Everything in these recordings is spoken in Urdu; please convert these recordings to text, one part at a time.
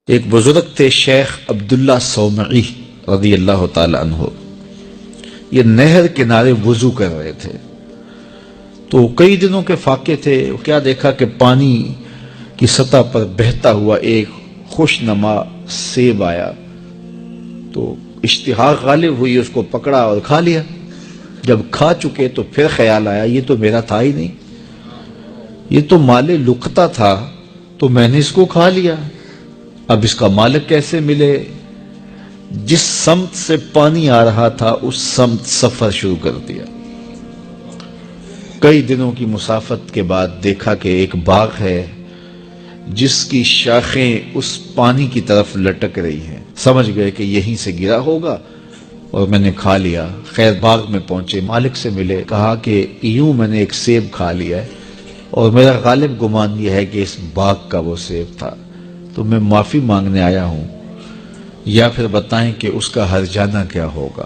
ایک بزرگ تھے شیخ عبداللہ صومعی رضی اللہ تعالی عنہ. یہ نہر کنارے وضو کر رہے تھے تو کئی دنوں کے فاقے تھے. کیا دیکھا کہ پانی کی سطح پر بہتا ہوا ایک خوش نما سیب آیا تو اشتہاق غالب ہوئی، اس کو پکڑا اور کھا لیا. جب کھا چکے تو پھر خیال آیا یہ تو میرا تھا ہی نہیں، یہ تو مال لقطہ تھا تو میں نے اس کو کھا لیا. اب اس کا مالک کیسے ملے؟ جس سمت سے پانی آ رہا تھا اس سمت سفر شروع کر دیا. کئی دنوں کی مسافت کے بعد دیکھا کہ ایک باغ ہے جس کی شاخیں اس پانی کی طرف لٹک رہی ہیں. سمجھ گئے کہ یہیں سے گرا ہوگا اور میں نے کھا لیا. خیر باغ میں پہنچے، مالک سے ملے، کہا کہ یوں میں نے ایک سیب کھا لیا ہے اور میرا غالب گمان یہ ہے کہ اس باغ کا وہ سیب تھا، تو میں معافی مانگنے آیا ہوں، یا پھر بتائیں کہ اس کا ہرجانہ کیا ہوگا.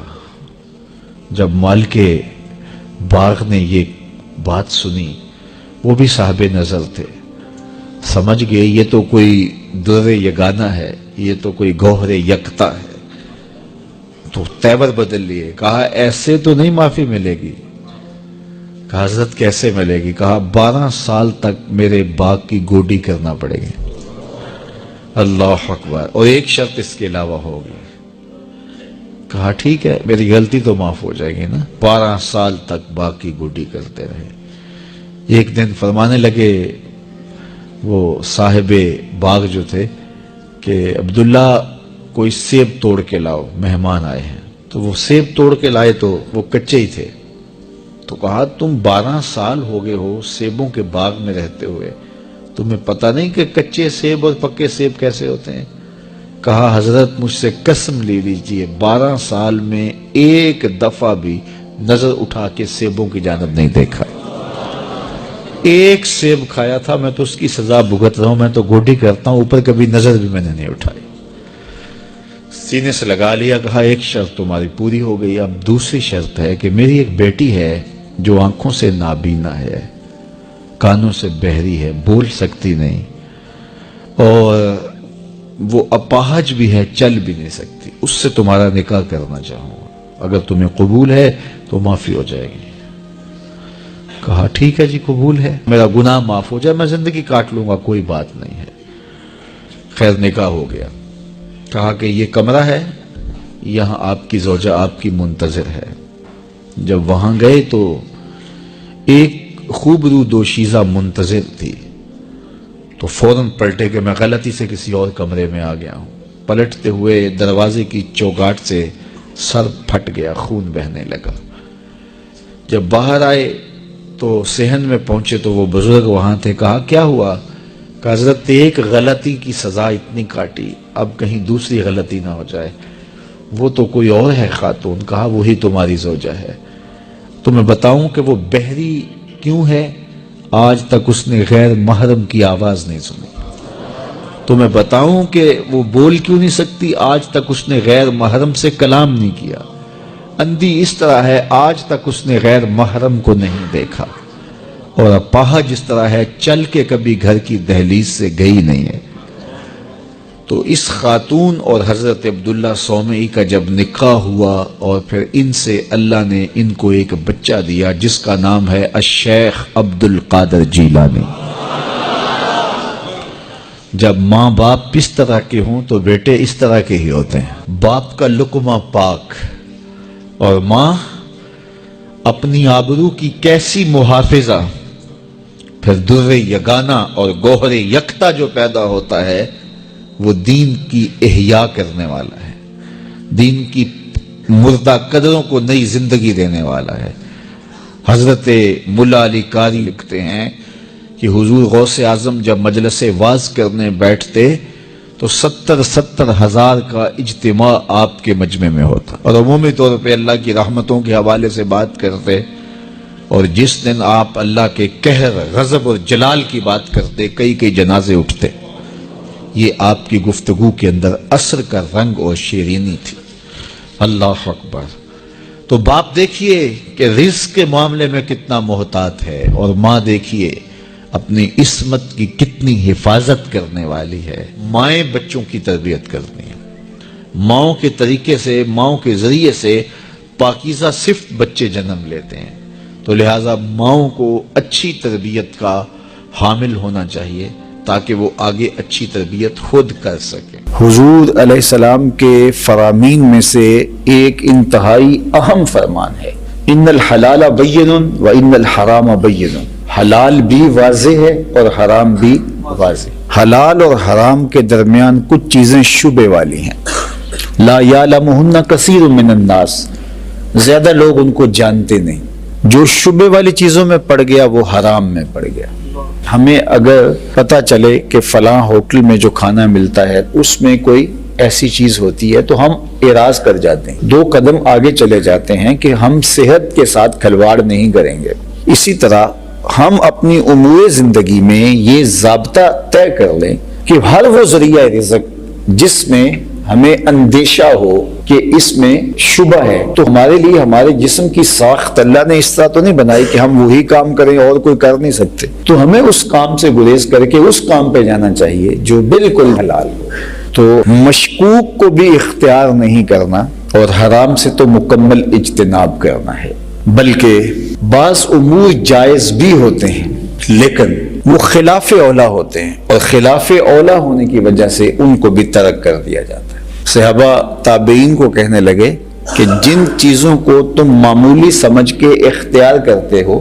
جب مالک باغ نے یہ بات سنی، وہ بھی صاحب نظر تھے، سمجھ گئے یہ تو کوئی در یگانہ ہے، یہ تو کوئی گوہر یکتا ہے. تو تیور بدل لیے، کہا ایسے تو نہیں معافی ملے گی. کہا حضرت کیسے ملے گی؟ کہا 12 سال تک میرے باغ کی گوڈی کرنا پڑے گی. اللہ اکبر. اور ایک شرط اس کے علاوہ ہوگی. کہا ٹھیک ہے، میری غلطی تو معاف ہو جائے گی نا. 12 سال تک باغ کی گوڈی کرتے رہے. ایک دن فرمانے لگے وہ صاحب باغ جو تھے کہ عبداللہ کوئی سیب توڑ کے لاؤ، مہمان آئے ہیں. تو وہ سیب توڑ کے لائے تو وہ کچے ہی تھے. تو کہا تم 12 سال ہو گئے ہو سیبوں کے باغ میں رہتے ہوئے، تمہیں پتہ نہیں کہ کچے سیب اور پکے سیب کیسے ہوتے ہیں؟ کہا حضرت مجھ سے قسم لے لیجئے 12 سال میں ایک دفعہ بھی نظر اٹھا کے سیبوں کی جانب نہیں دیکھا. ایک سیب کھایا تھا، میں تو اس کی سزا بھگت رہا ہوں، میں تو گوڈی کرتا ہوں، اوپر کبھی نظر بھی میں نے نہیں اٹھائی. سینے سے لگا لیا. کہا ایک شرط تمہاری پوری ہو گئی، اب دوسری شرط ہے کہ میری ایک بیٹی ہے جو آنکھوں سے نابینا ہے، کانوں سے بہری ہے، بول سکتی نہیں، اور وہ اپاہج بھی ہے، چل بھی نہیں سکتی. اس سے تمہارا نکاح کرنا چاہوں گا، اگر تمہیں قبول ہے تو معافی ہو جائے گی. کہا ٹھیک ہے جی قبول ہے، میرا گناہ معاف ہو جائے، میں زندگی کاٹ لوں گا، کوئی بات نہیں ہے. خیر نکاح ہو گیا. کہا کہ یہ کمرہ ہے، یہاں آپ کی زوجہ آپ کی منتظر ہے. جب وہاں گئے تو ایک خوبرو دوشیزہ منتظر تھی. تو فوراً پلٹے کہ میں غلطی سے کسی اور کمرے میں آ گیا ہوں. پلٹتے ہوئے دروازے کی چوگاٹ سے سر پھٹ گیا، خون بہنے لگا. جب باہر آئے تو صحن میں پہنچے تو وہ بزرگ وہاں تھے. کہا کیا ہوا؟ کہ حضرت ایک غلطی کی سزا اتنی کاٹی، اب کہیں دوسری غلطی نہ ہو جائے. وہ تو کوئی اور ہے خاتون. کہا وہی تمہاری زوجہ ہے. تو میں بتاؤں کہ وہ بہری کیوں ہے؟ آج تک اس نے غیر محرم کی آواز نہیں سنی. تو میں بتاؤں کہ وہ بول کیوں نہیں سکتی؟ آج تک اس نے غیر محرم سے کلام نہیں کیا. اندھی اس طرح ہے، آج تک اس نے غیر محرم کو نہیں دیکھا. اور اپاہج جس طرح ہے، چل کے کبھی گھر کی دہلیز سے گئی نہیں ہے. تو اس خاتون اور حضرت عبداللہ صومعی کا جب نکاح ہوا اور پھر ان سے اللہ نے ان کو ایک بچہ دیا جس کا نام ہے الشیخ عبد القادر جیلانی. جب ماں باپ اس طرح کے ہوں تو بیٹے اس طرح کے ہی ہوتے ہیں. باپ کا لقمہ پاک اور ماں اپنی آبرو کی کیسی محافظہ. پھر در یگانہ اور گوہر یکتا جو پیدا ہوتا ہے وہ دین کی احیاء کرنے والا ہے، دین کی مردہ قدروں کو نئی زندگی دینے والا ہے. حضرت ملا علی قاری لکھتے ہیں کہ حضور غوث اعظم جب مجلس واعظ کرنے بیٹھتے تو 70 ہزار کا اجتماع آپ کے مجمع میں ہوتا، اور عمومی طور پہ اللہ کی رحمتوں کے حوالے سے بات کرتے. اور جس دن آپ اللہ کے قہر، غضب اور جلال کی بات کرتے کئی جنازے اٹھتے. یہ آپ کی گفتگو کے اندر عصر کا رنگ اور شیرینی تھی. اللہ اکبر. تو باپ دیکھیے کہ رزق کے معاملے میں کتنا محتاط ہے، اور ماں دیکھیے اپنی عصمت کی کتنی حفاظت کرنے والی ہے۔ مائیں بچوں کی تربیت کرتی ہیں، ماؤں کے طریقے سے، ماؤں کے ذریعے سے پاکیزہ صفت بچے جنم لیتے ہیں، تو لہٰذا ماؤں کو اچھی تربیت کا حامل ہونا چاہیے تاکہ وہ آگے اچھی تربیت خود کر سکے۔ حضور علیہ السلام کے فرامین میں سے ایک انتہائی اہم فرمان ہے، ان الحلال بین و ان الحرام بین۔ حلال بھی واضح ہے اور حرام بھی واضح۔ حلال اور حرام کے درمیان کچھ چیزیں شبہ والی ہیں، لا یعلمہن کثیر من الناس، زیادہ لوگ ان کو جانتے نہیں۔ جو شبہ والی چیزوں میں پڑ گیا وہ حرام میں پڑ گیا۔ ہمیں اگر پتہ چلے کہ فلاں ہوٹل میں جو کھانا ملتا ہے اس میں کوئی ایسی چیز ہوتی ہے تو ہم اعراض کر جاتے ہیں، 2 قدم آگے چلے جاتے ہیں کہ ہم صحت کے ساتھ کھلواڑ نہیں کریں گے۔ اسی طرح ہم اپنی امور زندگی میں یہ ضابطہ طے کر لیں کہ ہر وہ ذریعہ رزق جس میں ہمیں اندیشہ ہو کہ اس میں شبہ ہے، تو ہمارے لیے ہمارے جسم کی ساخت اللہ نے اس طرح تو نہیں بنائی کہ ہم وہی کام کریں اور کوئی کر نہیں سکتے، تو ہمیں اس کام سے گریز کر کے اس کام پہ جانا چاہیے جو بالکل حلال ہو۔ تو مشکوک کو بھی اختیار نہیں کرنا اور حرام سے تو مکمل اجتناب کرنا ہے، بلکہ بعض امور جائز بھی ہوتے ہیں لیکن وہ خلاف اولا ہوتے ہیں، اور خلاف اولا ہونے کی وجہ سے ان کو بھی ترک کر دیا جاتا ہے۔ صحابہ تابعین کو کہنے لگے کہ جن چیزوں کو تم معمولی سمجھ کے اختیار کرتے ہو،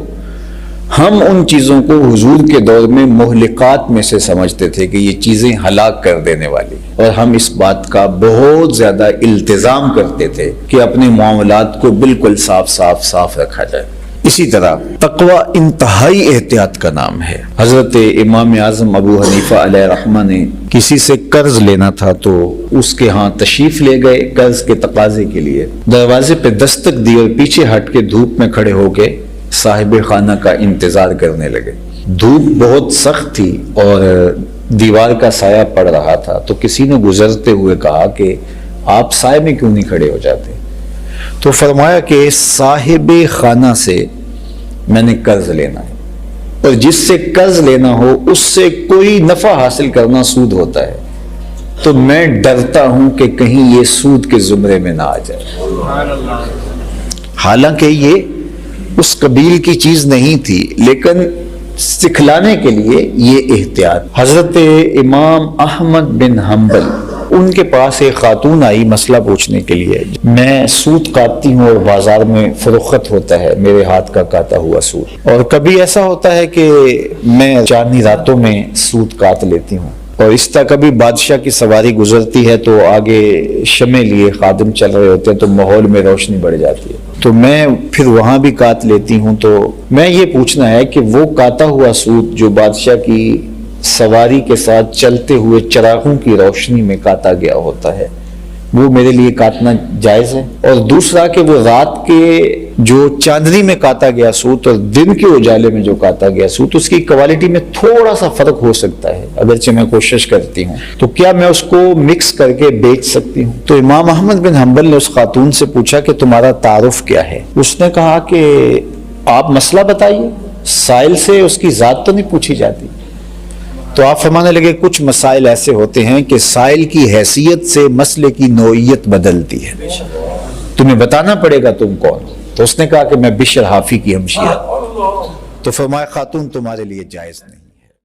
ہم ان چیزوں کو حضور کے دور میں مہلکات میں سے سمجھتے تھے کہ یہ چیزیں ہلاک کر دینے والی، اور ہم اس بات کا بہت زیادہ التزام کرتے تھے کہ اپنے معاملات کو بالکل صاف رکھا جائے۔ اسی طرح تقوی انتہائی احتیاط کا نام ہے۔ حضرت امام اعظم ابو حنیفہ علیہ رحمہ نے کسی سے قرض لینا تھا تو اس کے ہاں تشریف لے گئے قرض کے تقاضے کے لیے، دروازے پہ دستک دی اور پیچھے ہٹ کے دھوپ میں کھڑے ہو کے صاحب خانہ کا انتظار کرنے لگے۔ دھوپ بہت سخت تھی اور دیوار کا سایہ پڑ رہا تھا، تو کسی نے گزرتے ہوئے کہا کہ آپ سائے میں کیوں نہیں کھڑے ہو جاتے؟ تو فرمایا کہ صاحب خانہ سے میں نے قرض لینا ہے، اور جس سے قرض لینا ہو اس سے کوئی نفع حاصل کرنا سود ہوتا ہے، تو میں ڈرتا ہوں کہ کہیں یہ سود کے زمرے میں نہ آ جائے۔ حالانکہ یہ اس قبیل کی چیز نہیں تھی، لیکن سکھلانے کے لیے یہ احتیاط۔ حضرت امام احمد بن حنبل، ان کے پاس ایک خاتون آئی مسئلہ پوچھنے کے لیے، میں سود کاٹتی ہوں اور بازار میں فروخت ہوتا ہے میرے ہاتھ کا کاٹا ہوا سود، اور کبھی ایسا ہوتا ہے کہ میں چاندنی راتوں میں سود کاٹ لیتی ہوں، اور اس طرح کبھی بادشاہ کی سواری گزرتی ہے تو آگے شمع لیے خادم چل رہے ہوتے ہیں تو ماحول میں روشنی بڑھ جاتی ہے، تو میں پھر وہاں بھی کاٹ لیتی ہوں۔ تو میں یہ پوچھنا ہے کہ وہ کاٹا ہوا سود جو بادشاہ کی سواری کے ساتھ چلتے ہوئے چراغوں کی روشنی میں کاٹا گیا ہوتا ہے، وہ میرے لیے کاٹنا جائز ہے؟ اور دوسرا کہ وہ رات کے جو چاندنی میں کاٹا گیا سوت اور دن کے اجالے میں جو کاٹا گیا سوت، اس کی کوالٹی میں تھوڑا سا فرق ہو سکتا ہے، اگرچہ میں کوشش کرتی ہوں، تو کیا میں اس کو مکس کر کے بیچ سکتی ہوں؟ تو امام احمد بن حنبل نے اس خاتون سے پوچھا کہ تمہارا تعارف کیا ہے؟ اس نے کہا کہ آپ مسئلہ بتائیے، سائل سے اس کی ذات تو نہیں پوچھی جاتی۔ تو آپ فرمانے لگے کچھ مسائل ایسے ہوتے ہیں کہ سائل کی حیثیت سے مسئلے کی نوعیت بدلتی ہے، تمہیں بتانا پڑے گا تم کون؟ تو اس نے کہا کہ میں بشر حافی کی ہمشیرہ۔ تو فرمایا خاتون تمہارے لیے جائز نہیں۔